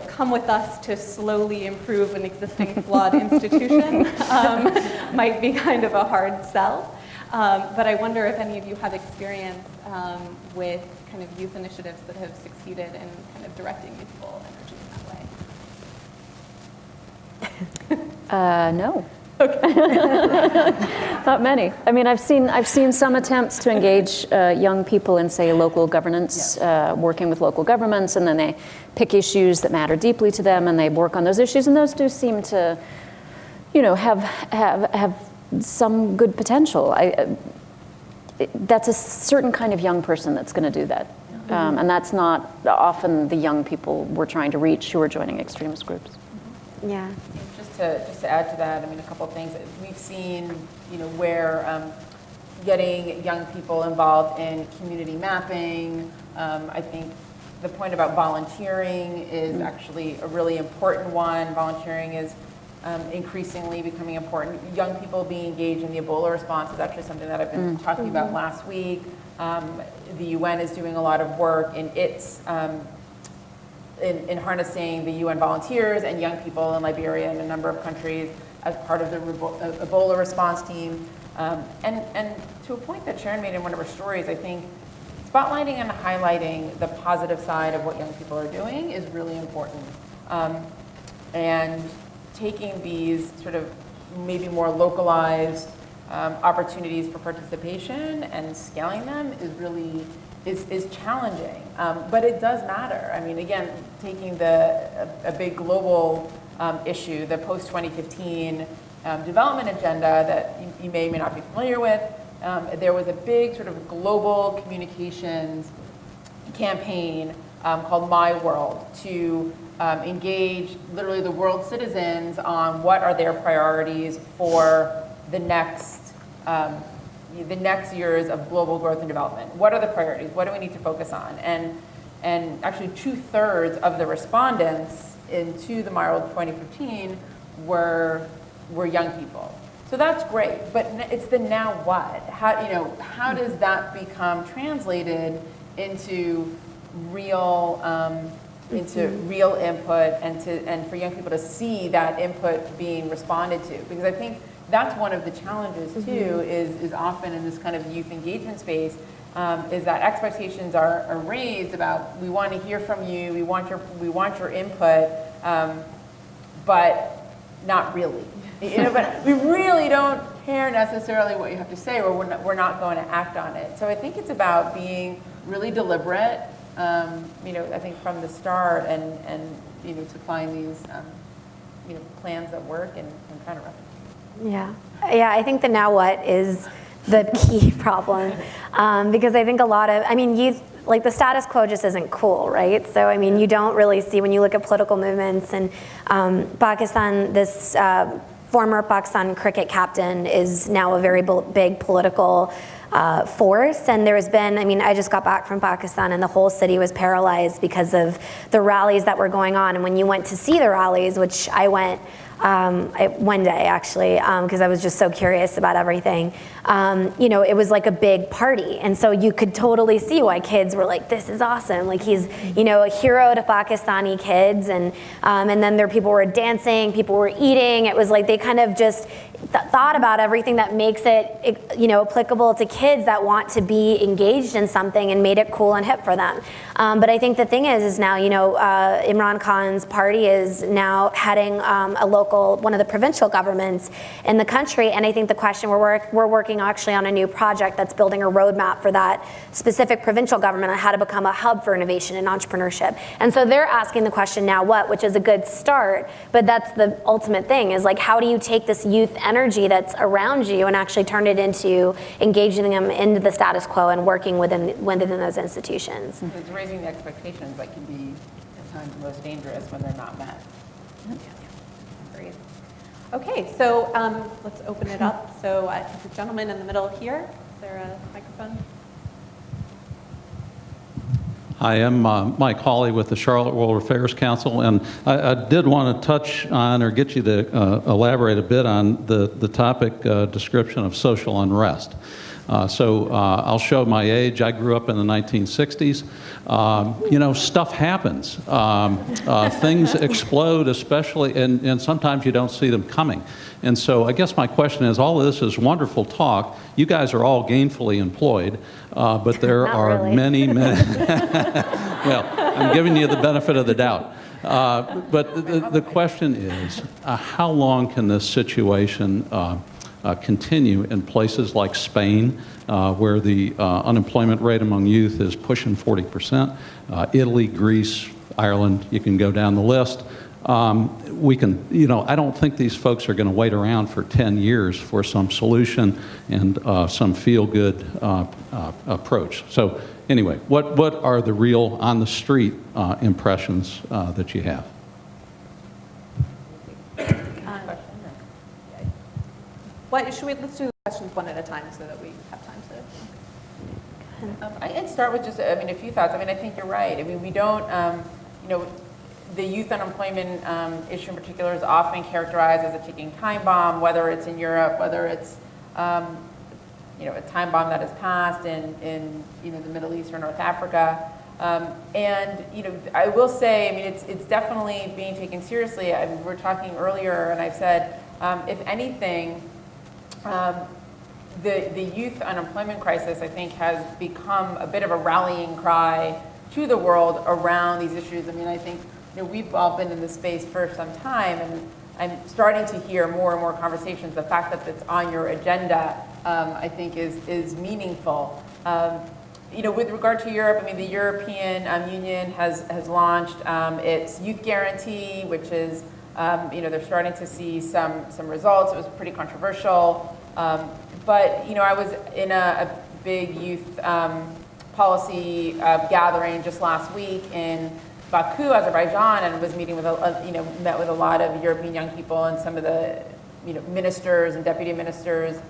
come with us to slowly improve an existing flawed institution might be kind of a hard sell. But I wonder if any of you have experience with kind of youth initiatives that have succeeded in kind of directing youthful energy in that way. No. Okay. Not many. I mean, I've seen some attempts to engage young people in, say, local governance, working with local governments, and then they pick issues that matter deeply to them, and they work on those issues, and those do seem to, have some good potential. That's a certain kind of young person that's going to do that, and that's not often the young people we're trying to reach who are joining extremist groups. Yeah. Just to add to that, a couple of things. We've seen, where getting young people involved in community mapping. I think the point about volunteering is actually a really important one. Volunteering is increasingly becoming important. Young people being engaged in the Ebola response is actually something that I've been talking about last week. The UN is doing a lot of work in its in harnessing the UN volunteers and young people in Liberia and a number of countries as part of the Ebola response team. And to a point that Sharon made in one of her stories, I think spotlighting and highlighting the positive side of what young people are doing is really important. And taking these sort of maybe more localized opportunities for participation and scaling them is really is challenging, but it does matter. Again, taking a big global issue, the post-2015 development agenda that you may or may not be familiar with, there was a big sort of global communications campaign called My World to engage literally the world's citizens on what are their priorities for the next years of global growth and development. What are the priorities? What do we need to focus on? And and actually 2/3 of the respondents into the model of 2015 were young people. So that's great, but it's the now what? How does that become translated into real input and for young people to see that input being responded to? Because I think that's one of the challenges too, is often in this kind of youth engagement space, is that expectations are raised about, we want to hear from you, we want your input, but not really. But we really don't care necessarily what you have to say, or we're not going to act on it. So I think it's about being really deliberate, I think from the start, and to find these plans that work and kind of replicate. Yeah, I think the now what is the key problem, because I think a lot of, youth, like the status quo just isn't cool, right? So you don't really see, when you look at political movements, and Pakistan, this former Pakistan cricket captain is now a very big political force, and there's been, I just got back from Pakistan and the whole city was paralyzed because of the rallies that were going on. And when you went to see the rallies, which I went one day actually, because I was just so curious about everything, it was like a big party. And so you could totally see why kids were like, this is awesome. Like he's, a hero to Pakistani kids. And then people were dancing, people were eating. It was like they kind of just thought about everything that makes it, applicable to kids that want to be engaged in something, and made it cool and hip for them. But I think the thing is now, Imran Khan's party is now heading one of the provincial governments in the country. And I think the question, we're working actually on a new project that's building a roadmap for that specific provincial government on how to become a hub for innovation and entrepreneurship. And so they're asking the question, now what, which is a good start, but that's the ultimate thing, is like, how do you take this youth energy that's around you and actually turn it into engaging them into the status quo and working within those institutions? It's raising the expectations that can be at times most dangerous when they're not met. Great. Okay, so let's open it up. So the gentleman in the middle here, is there a microphone? I am Mike Hawley with the Charlotte World Affairs Council, and I did want to touch on, or get you to elaborate a bit on the topic description of social unrest. So I'll show my age. I grew up in the 1960s. Stuff happens. Things explode, especially, and sometimes you don't see them coming. And so I guess my question is, all of this is wonderful talk. You guys are all gainfully employed, but there are really. many. Well, I'm giving you the benefit of the doubt. But the question is, how long can this situation continue in places like Spain, where the unemployment rate among youth is pushing 40%, Italy, Greece, Ireland, you can go down the list. I don't think these folks are going to wait around for 10 years for some solution and some feel-good approach. So anyway, what are the real on-the-street impressions that you have? Let's do the questions one at a time so that we have time to. I'd start with just, a few thoughts. I think you're right. We don't, the youth unemployment issue in particular is often characterized as a ticking time bomb, whether it's in Europe, whether it's, a time bomb that has passed in the Middle East or North Africa. And I will say, it's definitely being taken seriously. We were talking earlier, and I've said, if anything, the youth unemployment crisis, I think, has become a bit of a rallying cry to the world around these issues. I think we've all been in this space for some time, and I'm starting to hear more and more conversations. The fact that it's on your agenda, I think, is meaningful. With regard to Europe, the European Union has launched its youth guarantee, which is, they're starting to see some results. It was pretty controversial. But I was in a big youth policy gathering just last week in Baku, Azerbaijan, and was meeting with met with a lot of European young people and some of the ministers and deputy ministers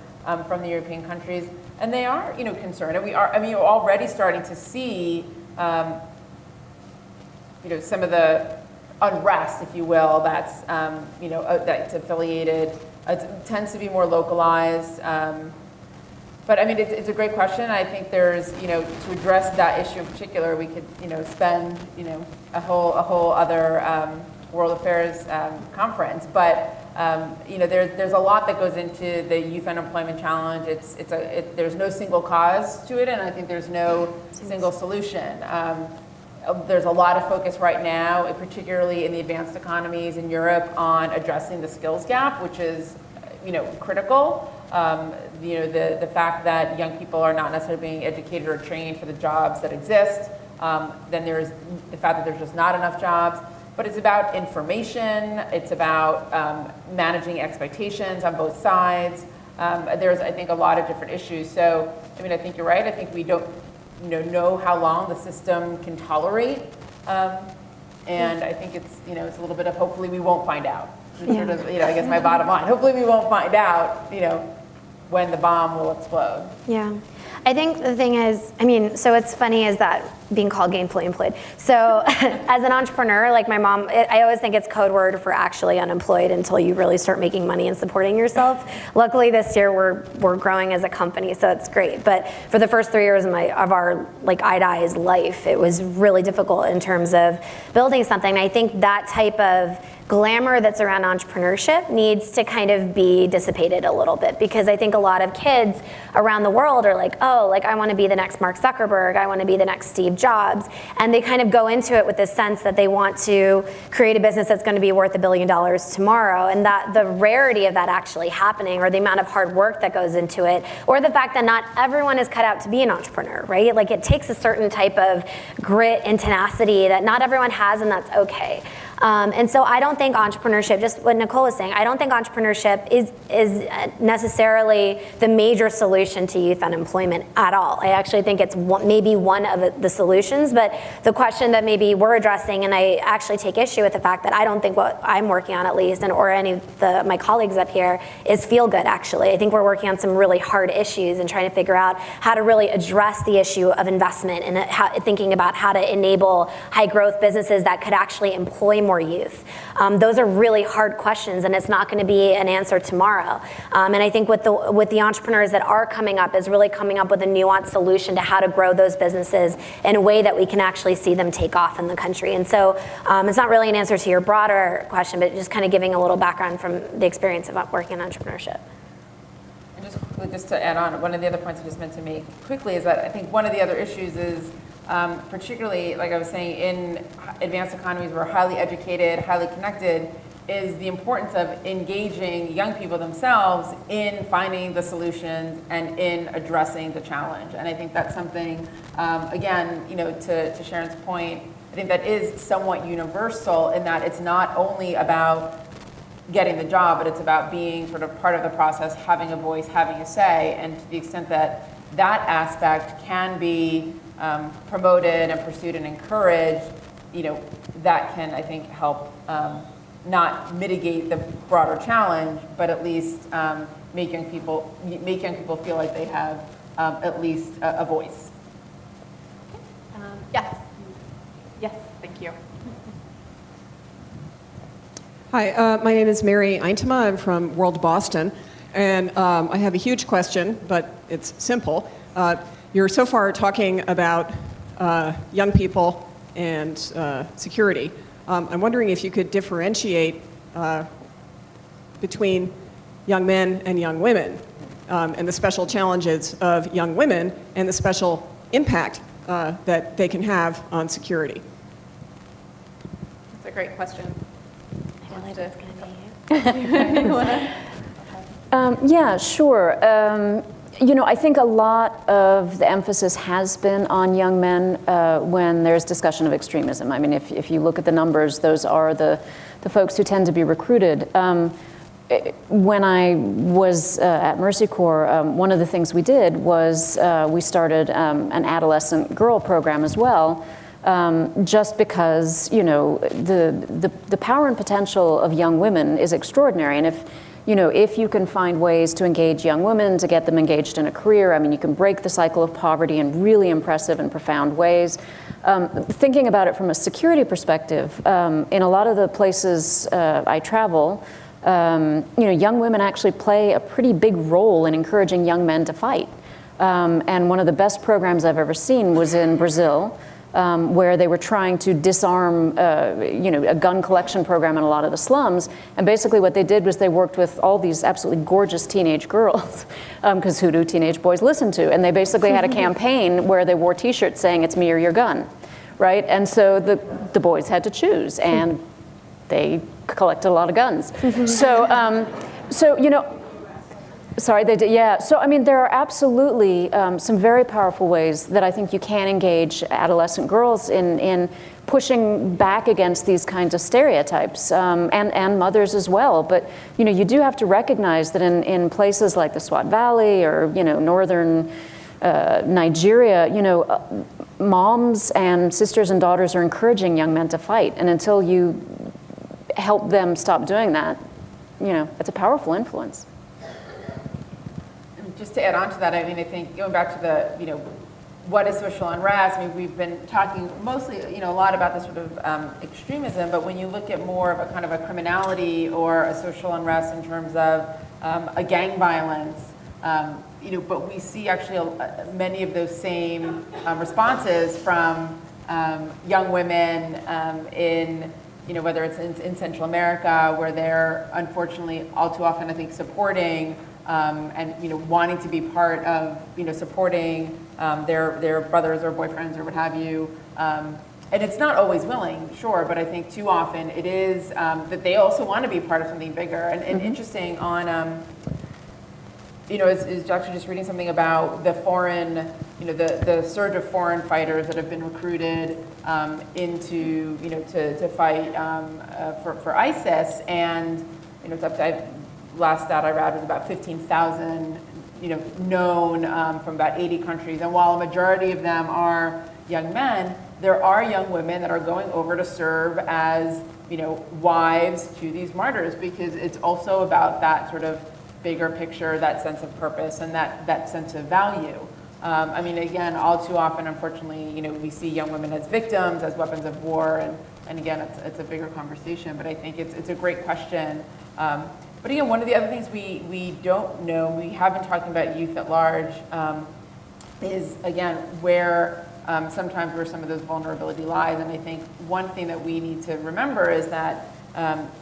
from the European countries, and they are concerned. And we are you're already starting to see some of the unrest, if you will, that's, that's affiliated, it tends to be more localized. But I mean, it's a great question. I think there's, to address that issue in particular, we could, spend, a whole other World Affairs conference. But there's a lot that goes into the youth unemployment challenge. There's no single cause to it, and I think there's no single solution. There's a lot of focus right now, particularly in the advanced economies in Europe, on addressing the skills gap, which is, critical. The fact that young people are not necessarily being educated or trained for the jobs that exist. Then there's the fact that there's just not enough jobs. But it's about information. It's about managing expectations on both sides. There's, I think, a lot of different issues. So, I mean, I think you're right. I think we don't know how long the system can tolerate. And I think it's, it's a little bit of hopefully we won't find out. Sort of, I guess my bottom line. Hopefully we won't find out, when the bomb will explode. Yeah. I think the thing is, so what's funny is that being called gainfully employed. So as an entrepreneur, like my mom, I always think it's code word for actually unemployed until you really start making money and supporting yourself. Luckily this year we're growing as a company, so it's great. But for the first 3 years of our like IDI's life, it was really difficult in terms of building something. I think that type of glamour that's around entrepreneurship needs to kind of be dissipated a little bit, because I think a lot of kids around the world are like, oh, like I want to be the next Mark Zuckerberg, I want to be the next Steve Jobs, and they kind of go into it with this sense that they want to create a business that's going to be worth $1 billion tomorrow, and that the rarity of that actually happening, or the amount of hard work that goes into it, or the fact that not everyone is cut out to be an entrepreneur, right? Like it takes a certain type of grit and tenacity that not everyone has, and that's okay. And so I don't think entrepreneurship, just what Nicole was saying, I don't think entrepreneurship is necessarily the major solution to youth unemployment at all. I actually think it's maybe one of the solutions, but the question that maybe we're addressing, and I actually take issue with the fact that I don't think what I'm working on, at least, or any of my colleagues up here, is feel good, actually. I think we're working on some really hard issues and trying to figure out how to really address the issue of investment and thinking about how to enable high growth businesses that could actually employ more youth. Those are really hard questions, and it's not going to be an answer tomorrow. And I think with the entrepreneurs that are coming up is really coming up with a nuanced solution to how to grow those businesses in a way that we can actually see them take off in the country. And so it's not really an answer to your broader question, but just kind of giving a little background from the experience of working in entrepreneurship. And just to add on, one of the other points I just meant to make quickly is that I think one of the other issues is particularly, like I was saying, in advanced economies where highly educated, highly connected, is the importance of engaging young people themselves in finding the solutions and in addressing the challenge. And I think that's something, again, to Sharon's point, I think that is somewhat universal in that it's not only about getting the job, but it's about being sort of part of the process, having a voice, having a say, and to the extent that that aspect can be promoted and pursued and encouraged, that can, I think, help not mitigate the broader challenge, but at least make young people feel like they have at least a voice. Yes, thank you. Hi, my name is Mary Eintema. I'm from World Boston, and I have a huge question, but it's simple. You're so far talking about young people and security. I'm wondering if you could differentiate between young men and young women, and the special challenges of young women and the special impact that they can have on security. That's a great question. I feel like it's going to be you. Yeah, sure. I think a lot of the emphasis has been on young men when there's discussion of extremism. I mean, if you look at the numbers, those are the folks who tend to be recruited. When I was at Mercy Corps, one of the things we did was we started an adolescent girl program as well, just because, the power and potential of young women is extraordinary. And if you can find ways to engage young women, to get them engaged in a career, I mean, you can break the cycle of poverty in really impressive and profound ways. Thinking about it from a security perspective, in a lot of the places I travel, young women actually play a pretty big role in encouraging young men to fight. And one of the best programs I've ever seen was in Brazil, where they were trying to disarm, a gun collection program in a lot of the slums. And basically what they did was they worked with all these absolutely gorgeous teenage girls, because who do teenage boys listen to? And they basically had a campaign where they wore T-shirts saying, "It's me or your gun," right? And so the boys had to choose, and they collected a lot of guns. Sorry, they did, yeah. So, I mean, there are absolutely some very powerful ways that I think you can engage adolescent girls in pushing back against these kinds of stereotypes, and mothers as well. But, you do have to recognize that in places like the Swat Valley or, northern Nigeria, moms and sisters and daughters are encouraging young men to fight. And until you help them stop doing that, it's a powerful influence. Just to add on to that, I mean, I think going back to the, what is social unrest? I mean, we've been talking mostly, a lot about this sort of extremism, but when you look at more of a kind of a criminality or a social unrest in terms of a gang violence, but we see actually many of those same responses from young women in, whether it's in Central America, where they're unfortunately all too often, I think, supporting and wanting to be part of supporting their brothers or boyfriends or what have you, and it's not always willing, sure, but I think too often it is that they also want to be part of something bigger. And interesting on is actually just reading something about the foreign, the surge of foreign fighters that have been recruited into to fight for ISIS, and it's up to. Last stat I read was about 15,000, known from about 80 countries. And while a majority of them are young men, there are young women that are going over to serve as, wives to these martyrs, because it's also about that sort of bigger picture, that sense of purpose and that sense of value. I mean, again, all too often, unfortunately, we see young women as victims, as weapons of war, and again, it's a bigger conversation. But I think it's a great question. But again, one of the other things we don't know, we have been talking about youth at large, is again sometimes where some of those vulnerability lies. And I think one thing that we need to remember is that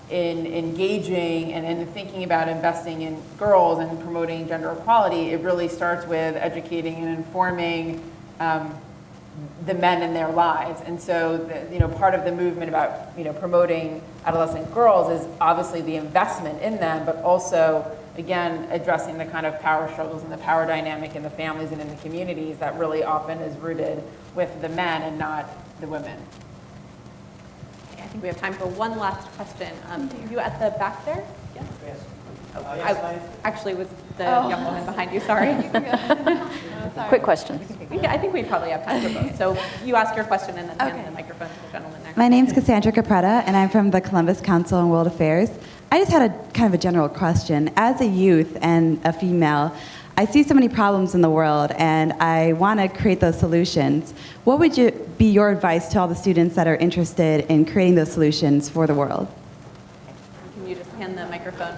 in engaging and in thinking about investing in girls and promoting gender equality, it really starts with educating and informing the men in their lives. And so, part of the movement about, promoting adolescent girls is obviously the investment in them, but also, again, addressing the kind of power struggles and the power dynamic in the families and in the communities that really often is rooted with the men and not the women. Okay, I think we have time for one last question. You at the back there? Yes. I actually was the young woman behind you, sorry. Quick question. I think we probably have time for both. So you ask your question and then hand the microphone to the gentleman there. My name's Cassandra Capretta, and I'm from the Columbus Council on World Affairs. I just had a kind of a general question. As a youth and a female, I see so many problems in the world, and I want to create those solutions. What would be your advice to all the students that are interested in creating those solutions for the world? Can you just hand the microphone?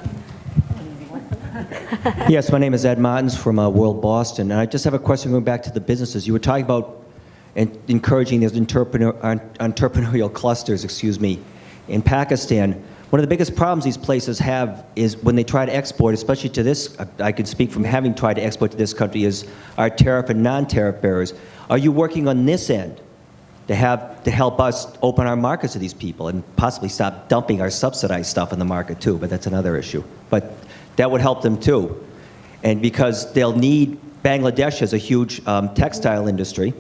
Yes, my name is Ed Martins from World Boston, and I just have a question going back to the businesses. You were talking about encouraging those entrepreneurial clusters, in Pakistan. One of the biggest problems these places have is when they try to export, especially to this, I can speak from having tried to export to this country, is our tariff and non-tariff bearers. Are you working on this end to help us open our markets to these people and possibly stop dumping our subsidized stuff in the market too? But that's another issue. But that would help them too. And because they'll need, Bangladesh has a huge textile industry,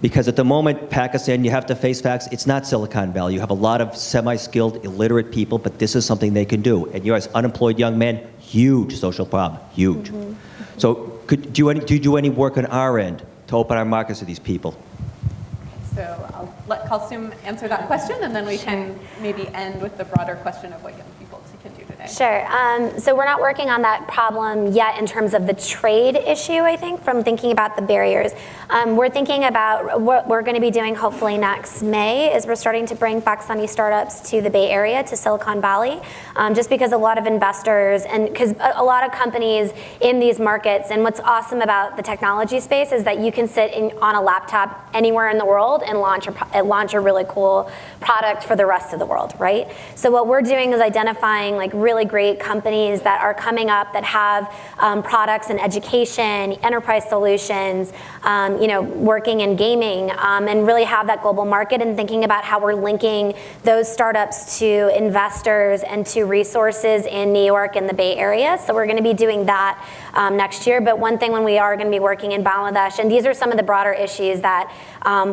because at the moment, Pakistan, you have to face facts, it's not Silicon Valley. You have a lot of semi-skilled, illiterate people, but this is something they can do. And you're as unemployed young men, huge social problem, huge. Mm-hmm. So do you do any work on our end to open our markets to these people? So I'll let Kalsoom answer that question, and then we can maybe end with the broader question of what young people can do today. Sure. So we're not working on that problem yet in terms of the trade issue, I think, from thinking about the barriers. We're thinking about what we're going to be doing hopefully next May is we're starting to bring Pakistani startups to the Bay Area, to Silicon Valley, just because a lot of investors and because a lot of companies in these markets, and what's awesome about the technology space is that you can sit on a laptop anywhere in the world and launch a really cool product for the rest of the world, right? So what we're doing is identifying like really great companies that are coming up that have products in education, enterprise solutions, working in gaming, and really have that global market, and thinking about how we're linking those startups to investors and to resources in New York and the Bay Area. So we're going to be doing that next year. But one thing when we are going to be working in Bangladesh, and these are some of the broader issues that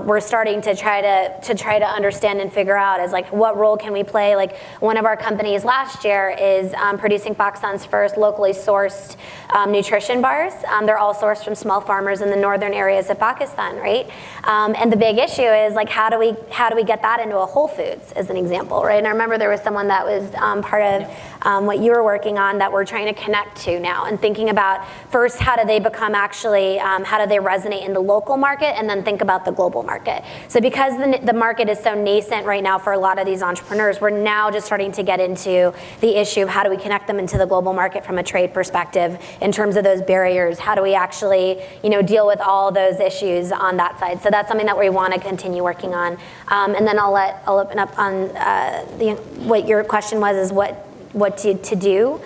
we're starting to try to understand and figure out is like what role can we play. Like one of our companies last year is producing Pakistan's first locally sourced nutrition bars. They're all sourced from small farmers in the northern areas of Pakistan, right? And the big issue is like how do we get that into a Whole Foods as an example, right? And I remember there was someone that was part of what you were working on that we're trying to connect to now, and thinking about first how do they become actually how do they resonate in the local market, and then think about the global market. So because the market is so nascent right now for a lot of these entrepreneurs, we're now just starting to get into the issue of how do we connect them into the global market from a trade perspective in terms of those barriers. How do we actually deal with all those issues on that side? So that's something that we want to continue working on. And then I'll open up on what your question was, is what to do.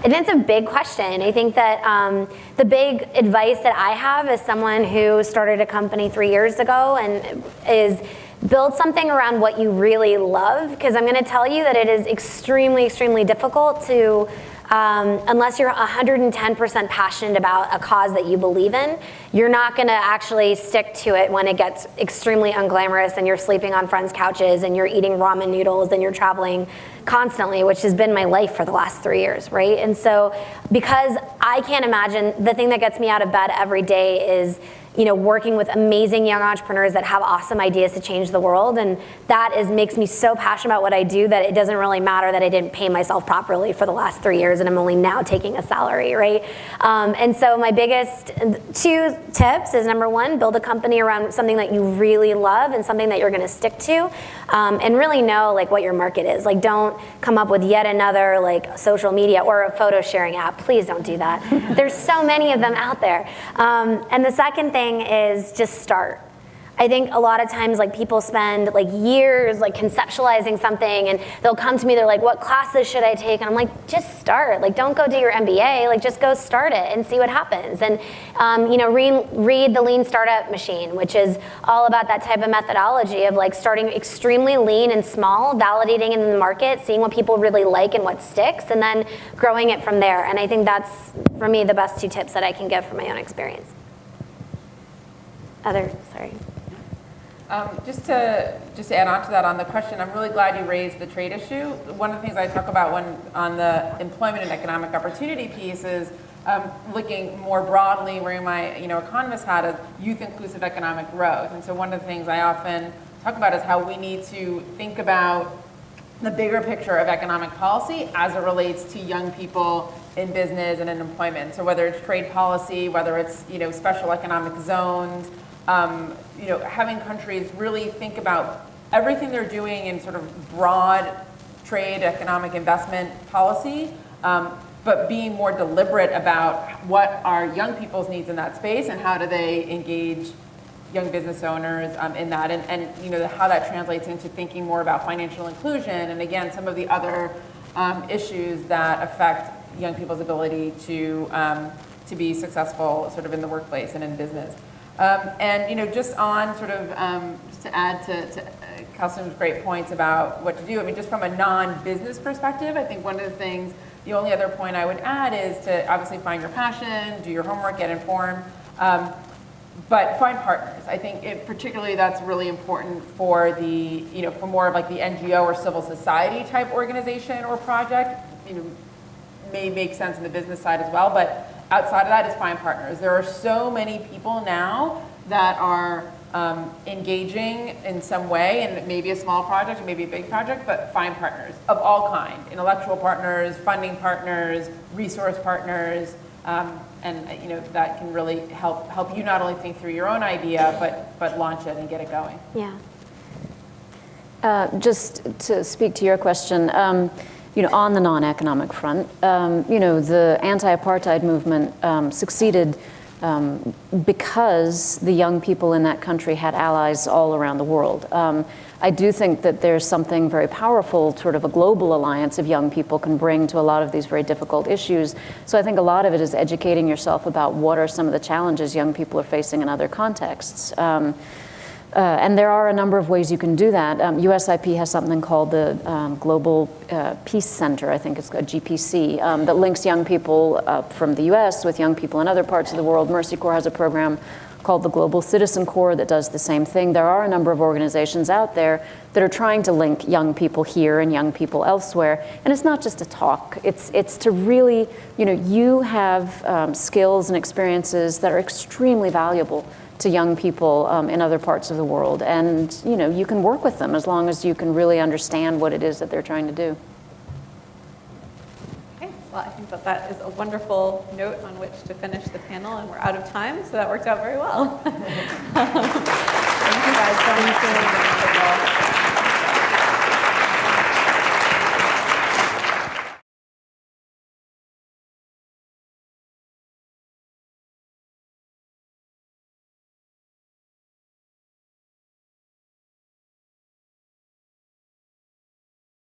And it's a big question. I think that the big advice that I have as someone who started a company 3 years ago and is build something around what you really love, because I'm going to tell you that it is extremely, extremely difficult to, unless you're 110% passionate about a cause that you believe in, you're not going to actually stick to it when it gets extremely unglamorous and you're sleeping on friends' couches and you're eating ramen noodles and you're traveling constantly, which has been my life for the last 3 years, right? And so because I can't imagine, the thing that gets me out of bed every day is working with amazing young entrepreneurs that have awesome ideas to change the world, and that makes me so passionate about what I do that it doesn't really matter that I didn't pay myself properly for the last 3 years and I'm only now taking a salary, right? And so my biggest 2 tips is, number 1, build a company around something that you really love and something that you're going to stick to, and really know like what your market is. Like don't come up with yet another like social media or a photo sharing app. Please don't do that. There's so many of them out there. And the second thing is just start. I think a lot of times like people spend like years like conceptualizing something, and they'll come to me, they're like, what classes should I take? And I'm like, just start. Like don't go do your MBA, like just go start it and see what happens. And read the Lean Startup Machine, which is all about that type of methodology of like starting extremely lean and small, validating in the market, seeing what people really like and what sticks, and then growing it from there. And I think that's, for me, the best 2 tips that I can give from my own experience. Sorry. Just to add on to that on the question, I'm really glad you raised the trade issue. One of the things I talk about on the employment and economic opportunity piece is looking more broadly, wearing my economist hat, of youth inclusive economic growth. And so one of the things I often talk about is how we need to think about the bigger picture of economic policy as it relates to young people in business and in employment. So whether it's trade policy, whether it's special economic zones, having countries really think about everything they're doing in sort of broad trade, economic investment policy, but being more deliberate about what are young people's needs in that space and how do they engage young business owners in that, and how that translates into thinking more about financial inclusion, and again, some of the other issues that affect young people's ability to be successful sort of in the workplace and in business. And just on sort of, just to add to Kalsoom's great points about what to do, I mean, just from a non-business perspective, I think one of the things, the only other point I would add is to obviously find your passion, do your homework, get informed, but find partners. I think particularly that's really important for the, for more of like the NGO or civil society type organization or project, may make sense in the business side as well, but outside of that is find partners. There are so many people now that are engaging in some way, and maybe a small project, maybe a big project, but find partners of all kind, intellectual partners, funding partners, resource partners, and that can really help you not only think through your own idea, but launch it and get it going. Yeah. Just to speak to your question, on the non-economic front, the anti-apartheid movement succeeded because the young people in that country had allies all around the world. I do think that there's something very powerful, sort of a global alliance of young people can bring to a lot of these very difficult issues. So I think a lot of it is educating yourself about what are some of the challenges young people are facing in other contexts. And there are a number of ways you can do that. USIP has something called the Global Peace Center, I think it's a GPC, that links young people from the US with young people in other parts of the world. Mercy Corps has a program called the Global Citizen Corps that does the same thing. There are a number of organizations out there that are trying to link young people here and young people elsewhere. And it's not just a talk. It's to really, you have skills and experiences that are extremely valuable to young people in other parts of the world. And, you can work with them as long as you can really understand what it is that they're trying to do. Okay, well, I think that is a wonderful note on which to finish the panel, and we're out of time, so that worked out very well. Thank you guys so much.